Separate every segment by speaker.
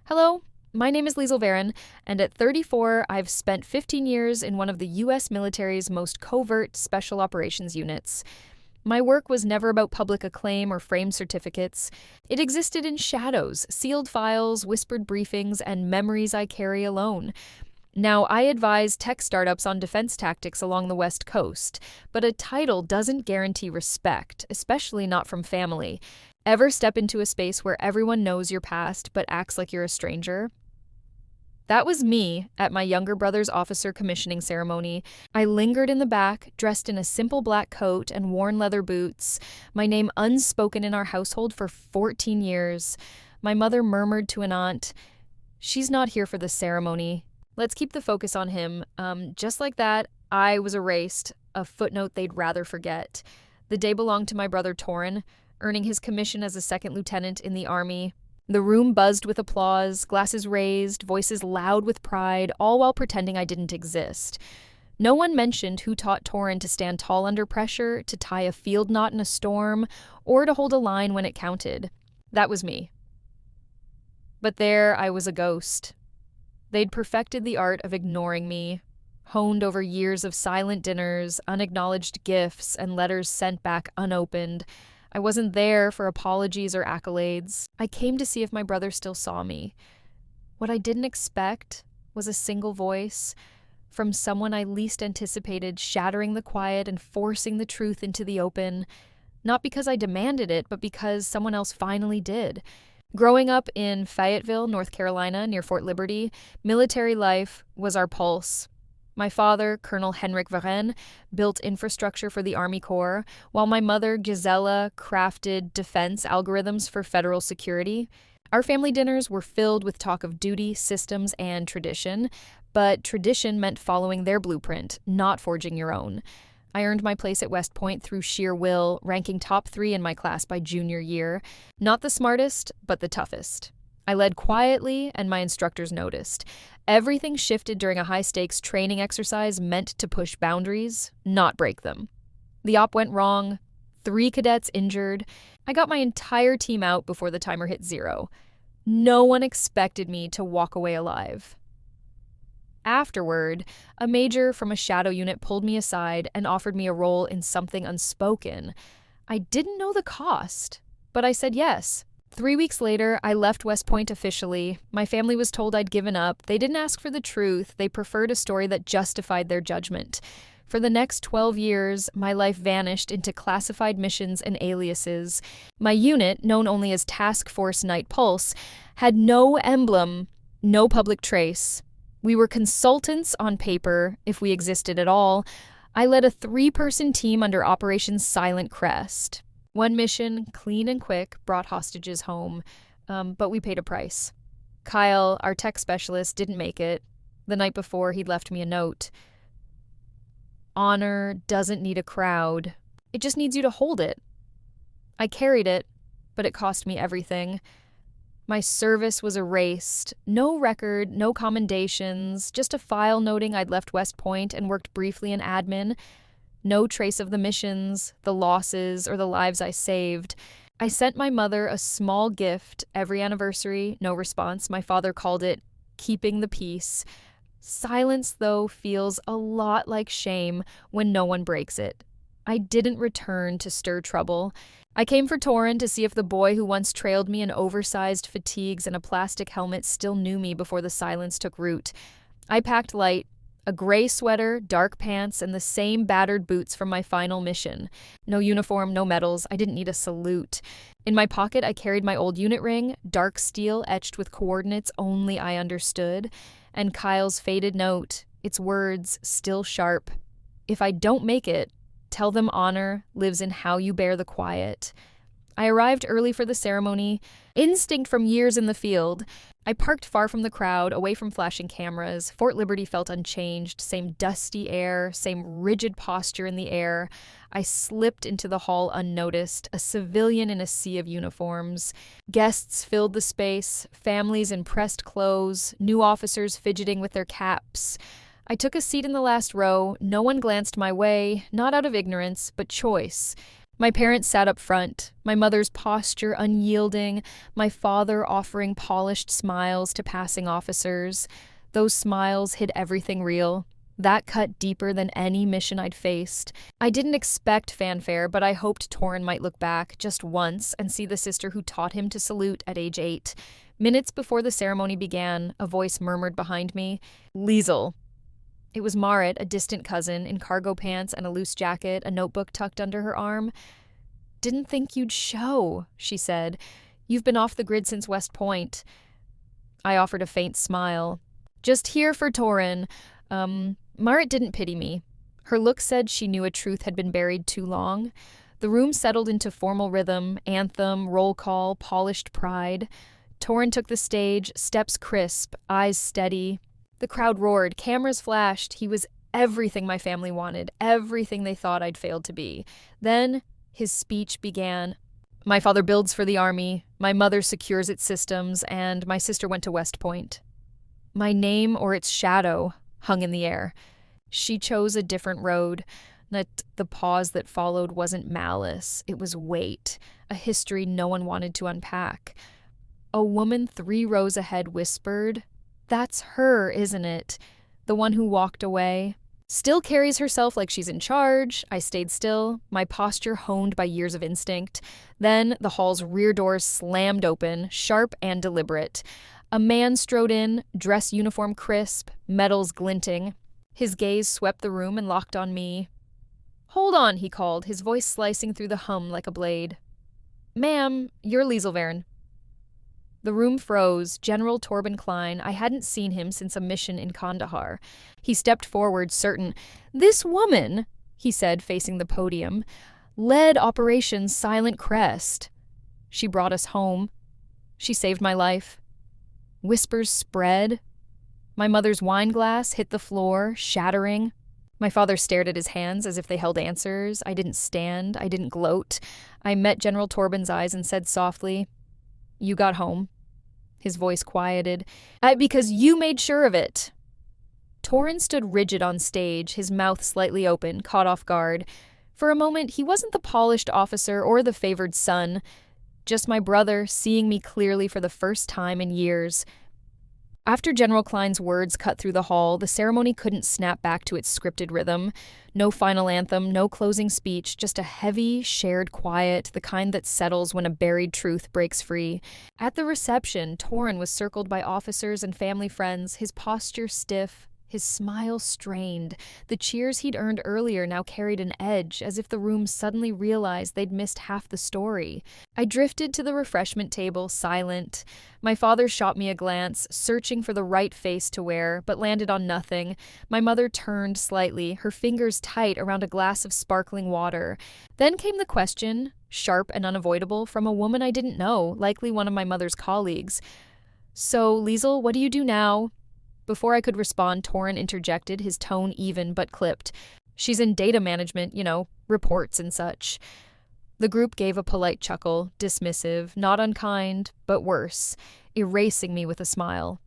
Speaker 1: Hello, my name is Liesl Varon, and at 34, I've spent 15 years in one of the U.S. military's most covert special operations units. My work was never about public acclaim or framed certificates. It existed in shadows, sealed files, whispered briefings, and memories I carry alone. Now, I advise tech startups on defense tactics along the West Coast, but a title doesn't guarantee respect, especially not from family. Ever step into a space where everyone knows your past but acts like you're a stranger? That was me at my younger brother's officer commissioning ceremony. I lingered in the back, dressed in a simple black coat and worn leather boots, my name unspoken in our household for 14 years. My mother murmured to an aunt, "She's not here for the ceremony. Let's keep the focus on him." Just like that, I was erased, a footnote they'd rather forget. The day belonged to my brother Torin, earning his commission as a second lieutenant in the Army. The room buzzed with applause, glasses raised, voices loud with pride, all while pretending I didn't exist. No one mentioned who taught Torin to stand tall under pressure, to tie a field knot in a storm, or to hold a line when it counted. That was me. But there I was a ghost. They'd perfected the art of ignoring me, honed over years of silent dinners, unacknowledged gifts, and letters sent back unopened. I wasn't there for apologies or accolades. I came to see if my brother still saw me. What I didn't expect was a single voice from someone I least anticipated, shattering the quiet and forcing the truth into the open, not because I demanded it, but because someone else finally did. Growing up in Fayetteville, North Carolina, near Fort Liberty, military life was our pulse. My father, Colonel Henrik Varon, built infrastructure for the Army Corps, while my mother, Gisela, crafted defense algorithms for federal security. Our family dinners were filled with talk of duty, systems, and tradition, but tradition meant following their blueprint, not forging your own. I earned my place at West Point through sheer will, ranking top 3 in my class by junior year. Not the smartest, but the toughest. I led quietly, and my instructors noticed. Everything shifted during a high-stakes training exercise meant to push boundaries, not break them. The op went wrong, 3 cadets injured. I got my entire team out before the timer hit 0. No one expected me to walk away alive. Afterward, a major from a shadow unit pulled me aside and offered me a role in something unspoken. I didn't know the cost, but I said yes. 3 weeks later, I left West Point officially. My family was told I'd given up. They didn't ask for the truth. They preferred a story that justified their judgment. For the next 12 years, my life vanished into classified missions and aliases. My unit, known only as Task Force Night Pulse, had no emblem, no public trace. We were consultants on paper, if we existed at all. I led a 3-person team under Operation Silent Crest. One mission, clean and quick, brought hostages home, but we paid a price. Kyle, our tech specialist, didn't make it. The night before, he'd left me a note. Honor doesn't need a crowd. It just needs you to hold it. I carried it, but it cost me everything. My service was erased. No record, no commendations, just a file noting I'd left West Point and worked briefly in admin. No trace of the missions, the losses, or the lives I saved. I sent my mother a small gift every anniversary, no response. My father called it keeping the peace. Silence, though, feels a lot like shame when no one breaks it. I didn't return to stir trouble. I came for Torin to see if the boy who once trailed me in oversized fatigues and a plastic helmet still knew me before the silence took root. I packed light, a gray sweater, dark pants, and the same battered boots from my final mission. No uniform, no medals. I didn't need a salute. In my pocket, I carried my old unit ring, dark steel etched with coordinates only I understood, and Kyle's faded note, its words still sharp. If I don't make it, tell them honor lives in how you bear the quiet. I arrived early for the ceremony, instinct from years in the field. I parked far from the crowd, away from flashing cameras. Fort Liberty felt unchanged, same dusty air, same rigid posture in the air. I slipped into the hall unnoticed, a civilian in a sea of uniforms. Guests filled the space, families in pressed clothes, new officers fidgeting with their caps. I took a seat in the last row. No one glanced my way, not out of ignorance, but choice. My parents sat up front, my mother's posture unyielding, my father offering polished smiles to passing officers. Those smiles hid everything real. That cut deeper than any mission I'd faced. I didn't expect fanfare, but I hoped Torrin might look back just once and see the sister who taught him to salute at age 8. Minutes before the ceremony began, a voice murmured behind me, "Liesel." It was Marit, a distant cousin, in cargo pants and a loose jacket, a notebook tucked under her arm. "Didn't think you'd show," she said. "You've been off the grid since West Point." I offered a faint smile. "Just here for Torrin." Marit didn't pity me. Her look said she knew a truth had been buried too long. The room settled into formal rhythm, anthem, roll call, polished pride. Torrin took the stage, steps crisp, eyes steady. The crowd roared, cameras flashed. He was everything my family wanted, everything they thought I'd failed to be. Then his speech began. "My father builds for the Army, my mother secures its systems, and my sister went to West Point." My name or its shadow hung in the air. She chose a different road. But the pause that followed wasn't malice, it was weight, a history no one wanted to unpack. A woman 3 rows ahead whispered, "That's her, isn't it? The one who walked away. Still carries herself like she's in charge." I stayed still, my posture honed by years of instinct. Then the hall's rear doors slammed open, sharp and deliberate. A man strode in, dress uniform crisp, medals glinting. His gaze swept the room and locked on me. "Hold on," he called, his voice slicing through the hum like a blade. "Ma'am, you're Liesel Varen." The room froze. General Torben Klein. I hadn't seen him since a mission in Kandahar. He stepped forward, certain. "This woman," he said, facing the podium, "led Operation Silent Crest. She brought us home. She saved my life." Whispers spread. My mother's wine glass hit the floor, shattering. My father stared at his hands as if they held answers. I didn't stand. I didn't gloat. I met General Torben's eyes and said softly, "You got home." His voice quieted. "Because you made sure of it." Torrin stood rigid on stage, his mouth slightly open, caught off guard. For a moment, he wasn't the polished officer or the favored son, just my brother seeing me clearly for the first time in years. After General Klein's words cut through the hall, the ceremony couldn't snap back to its scripted rhythm. No final anthem, no closing speech, just a heavy, shared quiet, the kind that settles when a buried truth breaks free. At the reception, Torrin was circled by officers and family friends, his posture stiff, his smile strained. The cheers he'd earned earlier now carried an edge, as if the room suddenly realized they'd missed half the story. I drifted to the refreshment table, silent. My father shot me a glance, searching for the right face to wear, but landed on nothing. My mother turned slightly, her fingers tight around a glass of sparkling water. Then came the question, sharp and unavoidable, from a woman I didn't know, likely one of my mother's colleagues. "So, Liesel, what do you do now?" Before I could respond, Torrin interjected, his tone even but clipped. "She's in data management, reports and such." The group gave a polite chuckle, dismissive, not unkind, but worse, erasing me with a smile.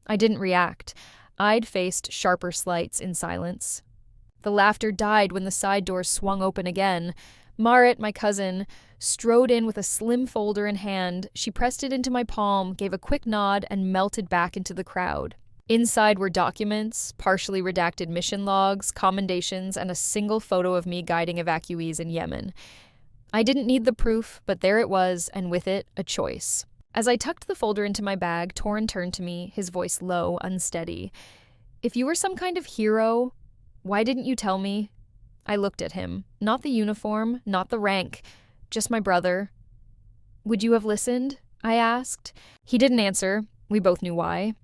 Speaker 1: I didn't react. I'd faced sharper slights in silence. The laughter died when the side door swung open again. Marit, my cousin, strode in with a slim folder in hand. She pressed it into my palm, gave a quick nod, and melted back into the crowd. Inside were documents, partially redacted mission logs, commendations, and a single photo of me guiding evacuees in Yemen. I didn't need the proof, but there it was, and with it, a choice. As I tucked the folder into my bag, Torrin turned to me, his voice low, unsteady. "If you were some kind of hero, why didn't you tell me?" I looked at him. Not the uniform, not the rank, just my brother. "Would you have listened?" I asked. He didn't answer. We both knew why.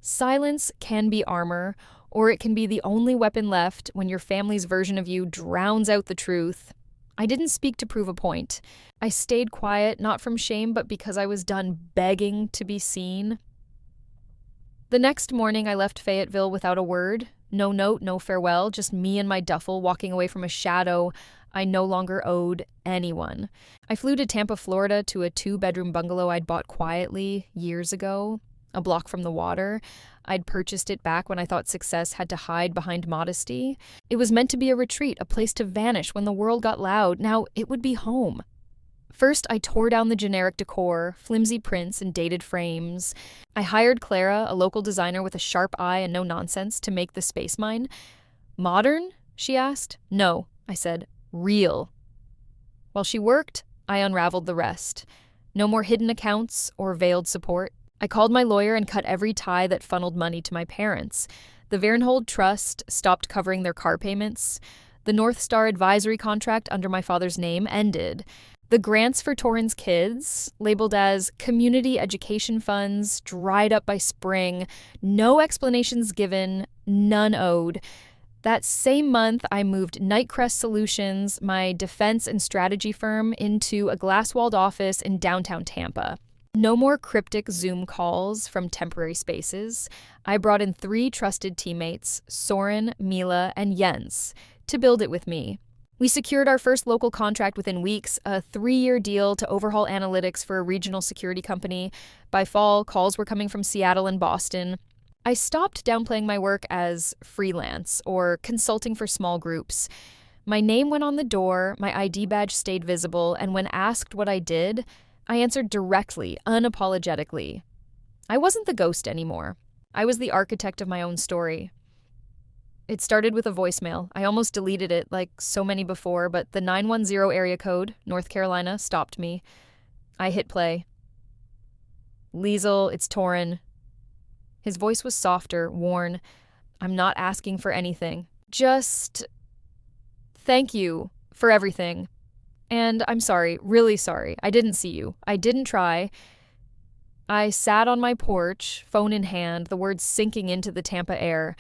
Speaker 1: Silence can be armor, or it can be the only weapon left when your family's version of you drowns out the truth. I didn't speak to prove a point. I stayed quiet, not from shame, but because I was done begging to be seen. The next morning, I left Fayetteville without a word. No note, no farewell, just me and my duffel walking away from a shadow I no longer owed anyone. I flew to Tampa, Florida, to a 2-bedroom bungalow I'd bought quietly years ago. a block from the water. I'd purchased it back when I thought success had to hide behind modesty. It was meant to be a retreat, a place to vanish when the world got loud. Now it would be home. First, I tore down the generic decor, flimsy prints and dated frames. I hired Clara, a local designer with a sharp eye and no nonsense, to make the space mine. Modern? She asked. No, I said. Real. While she worked, I unraveled the rest. No more hidden accounts or veiled support. I called my lawyer and cut every tie that funneled money to my parents. The Verenhold Trust stopped covering their car payments. The North Star advisory contract under my father's name ended. The grants for Torrens kids, labeled as community education funds, dried up by spring. No explanations given, none owed. That same month, I moved Nightcrest Solutions, my defense and strategy firm, into a glass-walled office in downtown Tampa. No more cryptic Zoom calls from temporary spaces. I brought in 3 trusted teammates, Soren, Mila, and Jens, to build it with me. We secured our first local contract within weeks, a 3-year deal to overhaul analytics for a regional security company. By fall, calls were coming from Seattle and Boston. I stopped downplaying my work as freelance or consulting for small groups. My name went on the door, my ID badge stayed visible, and when asked what I did, I answered directly, unapologetically. I wasn't the ghost anymore. I was the architect of my own story. It started with a voicemail. I almost deleted it, like so many before, but the 910 area code, North Carolina, stopped me. I hit play. Liesl, it's Torin. His voice was softer, worn. I'm not asking for anything. Just thank you for everything. And I'm sorry, really sorry. I didn't see you. I didn't try. I sat on my porch, phone in hand, the words sinking into the Tampa air.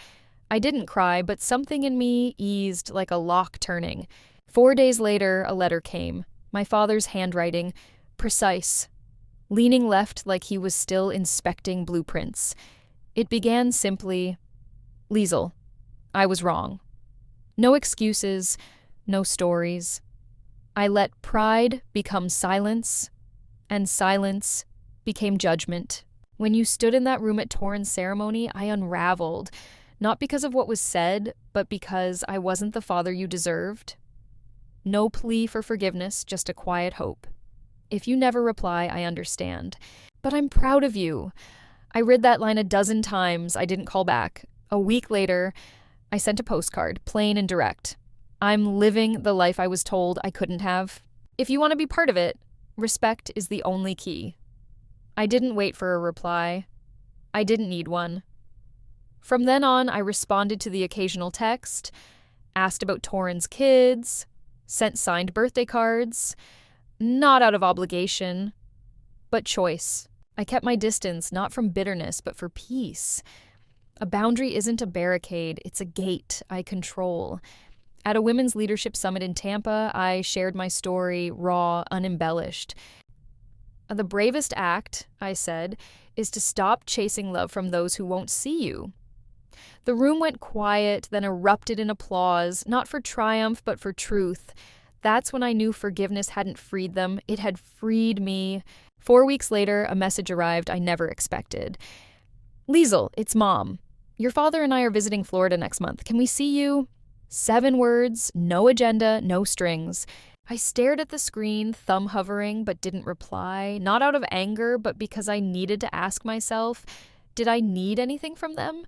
Speaker 1: I didn't cry, but something in me eased like a lock turning. 4 days later, a letter came. My father's handwriting, precise, leaning left like he was still inspecting blueprints. It began simply, Liesl, I was wrong. No excuses, no stories. I let pride become silence, and silence became judgment. When you stood in that room at Torrens' ceremony, I unraveled. Not because of what was said, but because I wasn't the father you deserved. No plea for forgiveness, just a quiet hope. If you never reply, I understand. But I'm proud of you. I read that line a dozen times. I didn't call back. A week later, I sent a postcard, plain and direct. I'm living the life I was told I couldn't have. If you want to be part of it, respect is the only key. I didn't wait for a reply. I didn't need one. From then on, I responded to the occasional text, asked about Torrens' kids, sent signed birthday cards, not out of obligation, but choice. I kept my distance, not from bitterness, but for peace. A boundary isn't a barricade, it's a gate I control. At a women's leadership summit in Tampa, I shared my story, raw, unembellished. The bravest act, I said, is to stop chasing love from those who won't see you. The room went quiet, then erupted in applause, not for triumph, but for truth. That's when I knew forgiveness hadn't freed them, it had freed me. 4 weeks later, a message arrived I never expected. Liesl, it's Mom. Your father and I are visiting Florida next month. Can we see you? 7 words, no agenda, no strings. I stared at the screen, thumb hovering, but didn't reply, not out of anger, but because I needed to ask myself, did I need anything from them?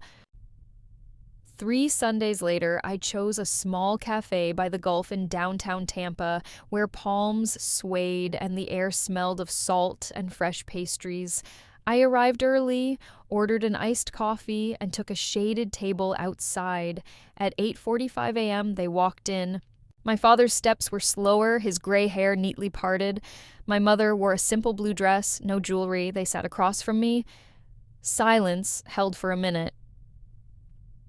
Speaker 1: 3 Sundays later, I chose a small cafe by the Gulf in downtown Tampa where palms swayed and the air smelled of salt and fresh pastries. I arrived early, ordered an iced coffee, and took a shaded table outside. At 8:45 a.m., they walked in. My father's steps were slower, his gray hair neatly parted. My mother wore a simple blue dress, no jewelry. They sat across from me. Silence held for a minute.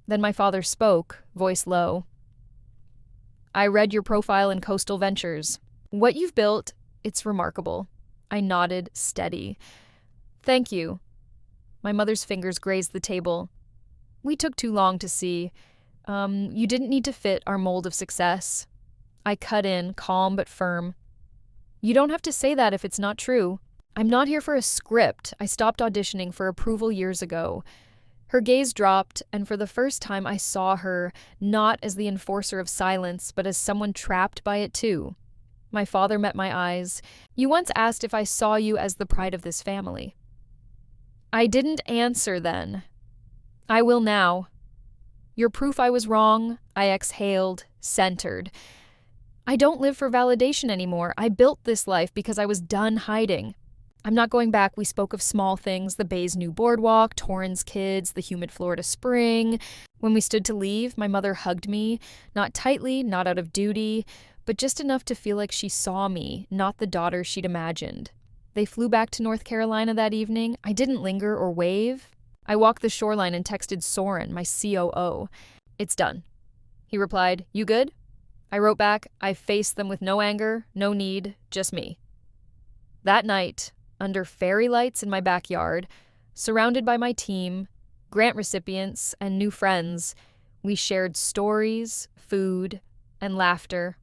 Speaker 1: Then my father spoke, voice low. I read your profile in Coastal Ventures. What you've built, it's remarkable. I nodded, steady. Thank you. My mother's fingers grazed the table. We took too long to see. You didn't need to fit our mold of success. I cut in, calm but firm. You don't have to say that if it's not true. I'm not here for a script. I stopped auditioning for Approval years ago. Her gaze dropped, and for the first time I saw her not as the enforcer of silence, but as someone trapped by it too. My father met my eyes. You once asked if I saw you as the pride of this family. I didn't answer then. I will now. You're proof I was wrong. I exhaled, centered. I don't live for validation anymore. I built this life because I was done hiding. I'm not going back. We spoke of small things, the Bay's new boardwalk, Torrens kids, the humid Florida spring. When we stood to leave, my mother hugged me, not tightly, not out of duty, but just enough to feel like she saw me, not the daughter she'd imagined. They flew back to North Carolina that evening. I didn't linger or wave. I walked the shoreline and texted Soren, my COO. It's done. He replied, You good? I wrote back, I faced them with no anger, no need, just me. That night, under fairy lights in my backyard, surrounded by my team, grant recipients, and new friends, we shared stories, food, and laughter.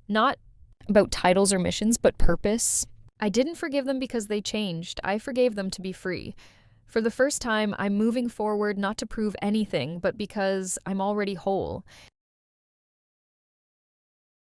Speaker 1: Not about titles or missions, but purpose. I didn't forgive them because they changed. I forgave them to be free. For the first time, I'm moving forward not to prove anything, but because I'm already whole.